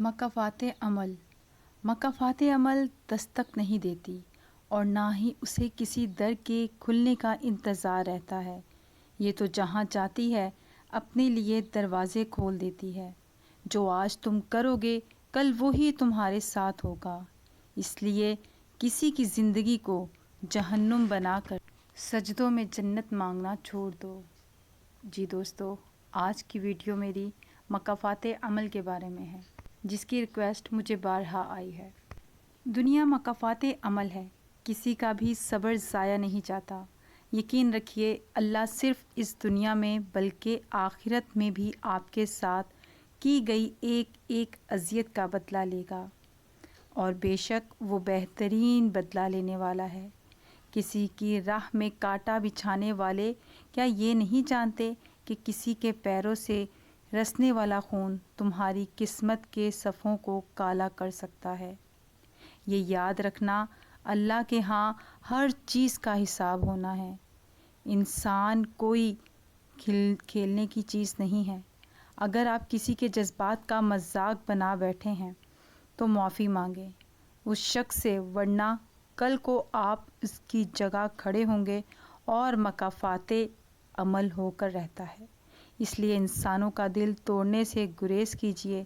مکافات عمل دستک نہیں دیتی اور نہ ہی اسے کسی در کے کھلنے کا انتظار رہتا ہے۔ یہ تو جہاں چاہتی ہے اپنے لیے دروازے کھول دیتی ہے۔ جو آج تم کرو گے کل وہی تمہارے ساتھ ہوگا، اس لیے کسی کی زندگی کو جہنم بنا کر سجدوں میں جنت مانگنا چھوڑ دو۔ جی دوستو، آج کی ویڈیو میری مکافات عمل کے بارے میں ہے، جس کی ریکویسٹ مجھے بارہا آئی ہے۔ دنیا مکافات عمل ہے، کسی کا بھی صبر ضائع نہیں جاتا۔ یقین رکھیے اللہ صرف اس دنیا میں بلکہ آخرت میں بھی آپ کے ساتھ کی گئی ایک ایک اذیت کا بدلہ لے گا، اور بے شک وہ بہترین بدلہ لینے والا ہے۔ کسی کی راہ میں کانٹا بچھانے والے کیا یہ نہیں جانتے کہ کسی کے پیروں سے رسنے والا خون تمہاری قسمت کے صفحوں کو کالا کر سکتا ہے؟ یہ یاد رکھنا، اللہ کے ہاں ہر چیز کا حساب ہونا ہے۔ انسان کوئی کھیلنے کی چیز نہیں ہے۔ اگر آپ کسی کے جذبات کا مذاق بنا بیٹھے ہیں تو معافی مانگیں اس شخص سے، ورنہ کل کو آپ اس کی جگہ کھڑے ہوں گے اور مکافات عمل ہو کر رہتا ہے۔ اس لیے انسانوں کا دل توڑنے سے گریز کیجیے۔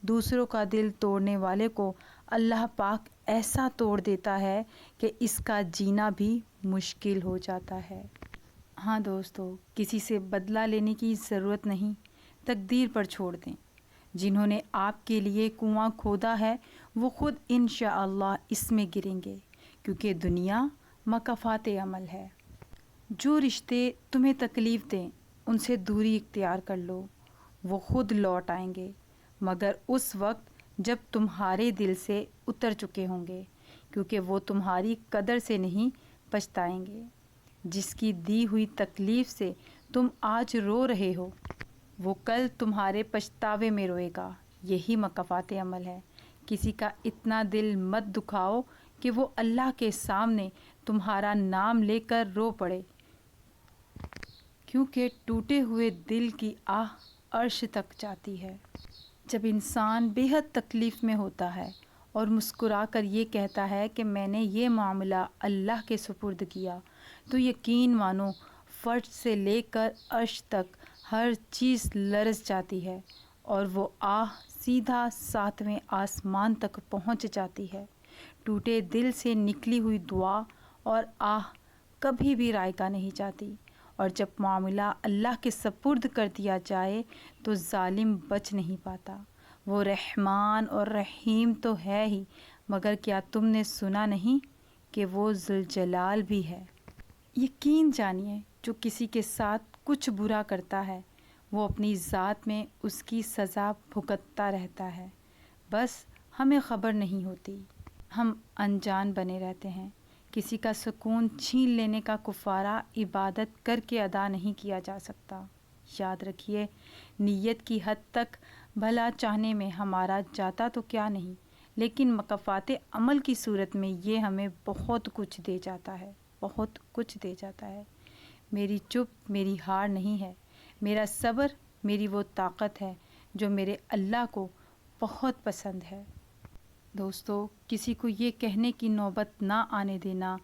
دوسروں کا دل توڑنے والے کو اللہ پاک ایسا توڑ دیتا ہے کہ اس کا جینا بھی مشکل ہو جاتا ہے۔ ہاں دوستو، کسی سے بدلہ لینے کی ضرورت نہیں، تقدیر پر چھوڑ دیں۔ جنہوں نے آپ کے لیے کنواں کھودا ہے وہ خود انشاءاللہ اس میں گریں گے، کیونکہ دنیا مکافات عمل ہے۔ جو رشتے تمہیں تکلیف دیں ان سے دوری اختیار کر لو، وہ خود لوٹ آئیں گے، مگر اس وقت جب تمہارے دل سے اتر چکے ہوں گے، کیونکہ وہ تمہاری قدر سے نہیں پچھتائیں گے۔ جس کی دی ہوئی تکلیف سے تم آج رو رہے ہو وہ کل تمہارے پچھتاوے میں روئے گا۔ یہی مکافات عمل ہے۔ کسی کا اتنا دل مت دکھاؤ کہ وہ اللہ کے سامنے تمہارا نام لے کر رو پڑے، کیونکہ ٹوٹے ہوئے دل کی آہ عرش تک جاتی ہے۔ جب انسان بے حد تکلیف میں ہوتا ہے اور مسکرا کر یہ کہتا ہے کہ میں نے یہ معاملہ اللہ کے سپرد کیا، تو یقین مانو فرش سے لے کر عرش تک ہر چیز لرز جاتی ہے، اور وہ آہ سیدھا ساتویں آسمان تک پہنچ جاتی ہے۔ ٹوٹے دل سے نکلی ہوئی دعا اور آہ کبھی بھی رائگاں نہیں جاتی، اور جب معاملہ اللہ کے سپرد کر دیا جائے تو ظالم بچ نہیں پاتا۔ وہ رحمان اور رحیم تو ہے ہی، مگر کیا تم نے سنا نہیں کہ وہ ذوالجلال بھی ہے؟ یقین جانیے، جو کسی کے ساتھ کچھ برا کرتا ہے وہ اپنی ذات میں اس کی سزا بھگتتا رہتا ہے، بس ہمیں خبر نہیں ہوتی۔ ہم انجان بنے رہتے ہیں۔ کسی کا سکون چھین لینے کا کفارہ عبادت کر کے ادا نہیں کیا جا سکتا۔ یاد رکھیے، نیت کی حد تک بھلا چاہنے میں ہمارا جاتا تو کیا نہیں، لیکن مکافات عمل کی صورت میں یہ ہمیں بہت کچھ دے جاتا ہے، بہت کچھ دے جاتا ہے۔ میری چپ میری ہار نہیں ہے، میرا صبر میری وہ طاقت ہے جو میرے اللہ کو بہت پسند ہے۔ دوستو، کسی کو یہ کہنے کی نوبت نہ آنے دینا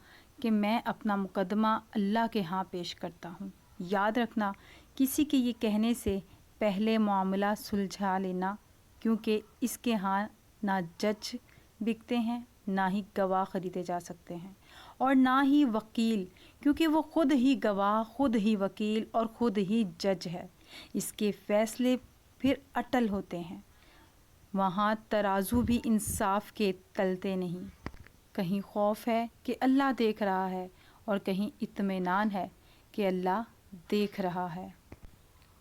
کہ میں اپنا مقدمہ اللہ کے ہاں پیش کرتا ہوں۔ یاد رکھنا، کسی کے یہ کہنے سے پہلے معاملہ سلجھا لینا، کیونکہ اس کے ہاں نہ جج بکتے ہیں، نہ ہی گواہ خریدے جا سکتے ہیں، اور نہ ہی وکیل، کیونکہ وہ خود ہی گواہ، خود ہی وکیل اور خود ہی جج ہے۔ اس کے فیصلے پھر اٹل ہوتے ہیں۔ وہاں ترازو بھی انصاف کے تلتے نہیں۔ کہیں خوف ہے کہ اللہ دیکھ رہا ہے، اور کہیں اطمینان ہے کہ اللہ دیکھ رہا ہے۔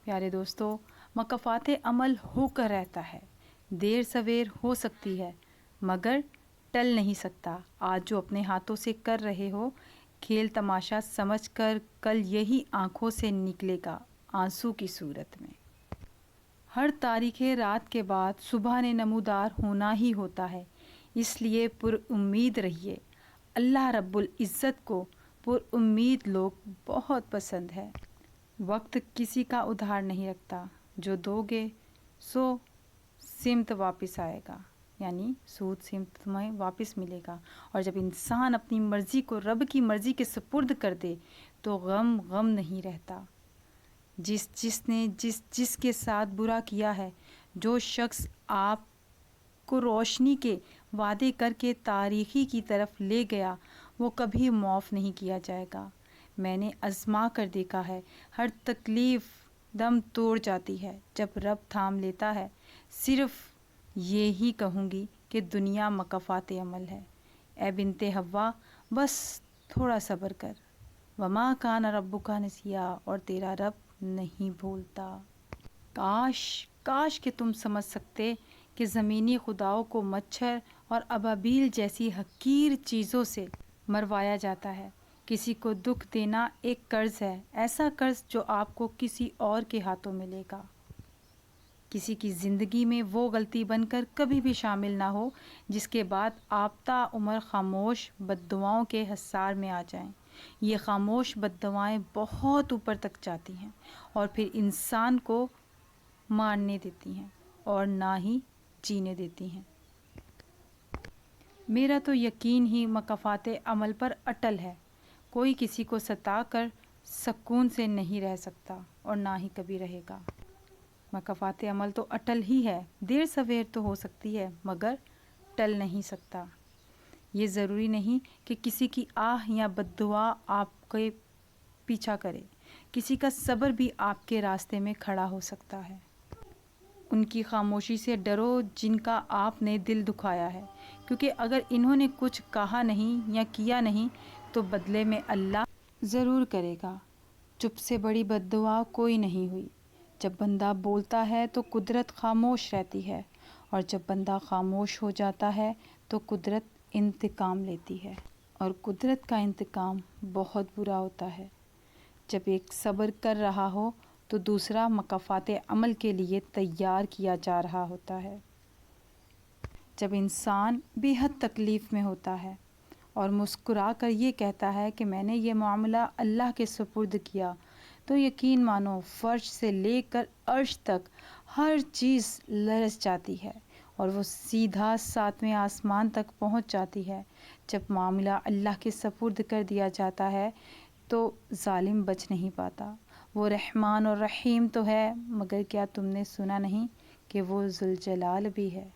پیارے دوستو، مکافات عمل ہو کر رہتا ہے، دیر سویر ہو سکتی ہے، مگر ٹل نہیں سکتا۔ آج جو اپنے ہاتھوں سے کر رہے ہو، کھیل تماشا سمجھ کر کل یہی آنکھوں سے نکلے گا آنسو کی صورت میں۔ ہر تاریک رات کے بعد صبح نے نمودار ہونا ہی ہوتا ہے، اس لیے پر امید رہیے۔ اللہ رب العزت کو پر امید لوگ بہت پسند ہے۔ وقت کسی کا ادھار نہیں رکھتا، جو دو گے سو سمت واپس آئے گا، یعنی سود سمت تمہیں واپس ملے گا۔ اور جب انسان اپنی مرضی کو رب کی مرضی کے سپرد کر دے تو غم نہیں رہتا۔ جس نے جس کے ساتھ برا کیا ہے، جو شخص آپ کو روشنی کے وعدے کر کے تاریکی کی طرف لے گیا، وہ کبھی معاف نہیں کیا جائے گا۔ میں نے آزما کر دیکھا ہے، ہر تکلیف دم توڑ جاتی ہے جب رب تھام لیتا ہے۔ صرف یہی کہوں گی کہ دنیا مکافات عمل ہے۔ اے بنت حوا، بس تھوڑا صبر کر۔ وما کان ربک نسیا، اور تیرا رب نہیں بھولتا۔ کاش کہ تم سمجھ سکتے کہ زمینی خداؤں کو مچھر اور ابابیل جیسی حقیر چیزوں سے مروایا جاتا ہے۔ کسی کو دکھ دینا ایک قرض ہے، ایسا قرض جو آپ کو کسی اور کے ہاتھوں ملے گا۔ کسی کی زندگی میں وہ غلطی بن کر کبھی بھی شامل نہ ہو جس کے بعد آپ تا عمر خاموش بددعاؤں کے حصار میں آ جائیں۔ یہ خاموش بددعائیں بہت اوپر تک جاتی ہیں اور پھر انسان کو مارنے دیتی ہیں اور نہ ہی جینے دیتی ہیں۔ میرا تو یقین ہی مکافات عمل پر اٹل ہے۔ کوئی کسی کو ستا کر سکون سے نہیں رہ سکتا اور نہ ہی کبھی رہے گا۔ مکافات عمل تو اٹل ہی ہے، دیر سویر تو ہو سکتی ہے مگر ٹل نہیں سکتا۔ یہ ضروری نہیں کہ کسی کی آہ یا بددعا آپ کے پیچھا کرے، کسی کا صبر بھی آپ کے راستے میں کھڑا ہو سکتا ہے۔ ان کی خاموشی سے ڈرو جن کا آپ نے دل دکھایا ہے، کیونکہ اگر انہوں نے کچھ کہا نہیں یا کیا نہیں تو بدلے میں اللہ ضرور کرے گا۔ چپ سے بڑی بددعا کوئی نہیں ہوئی۔ جب بندہ بولتا ہے تو قدرت خاموش رہتی ہے، اور جب بندہ خاموش ہو جاتا ہے تو قدرت انتقام لیتی ہے، اور قدرت کا انتقام بہت برا ہوتا ہے۔ جب ایک صبر کر رہا ہو تو دوسرا مکافات عمل کے لیے تیار کیا جا رہا ہوتا ہے۔ جب انسان بے حد تکلیف میں ہوتا ہے اور مسکرا کر یہ کہتا ہے کہ میں نے یہ معاملہ اللہ کے سپرد کیا، تو یقین مانو فرش سے لے کر عرش تک ہر چیز لرز جاتی ہے اور وہ سیدھا 7ویں آسمان تک پہنچ جاتی ہے۔ جب معاملہ اللہ کے سپرد کر دیا جاتا ہے تو ظالم بچ نہیں پاتا۔ وہ رحمان اور رحیم تو ہے، مگر کیا تم نے سنا نہیں کہ وہ ذوالجلال بھی ہے؟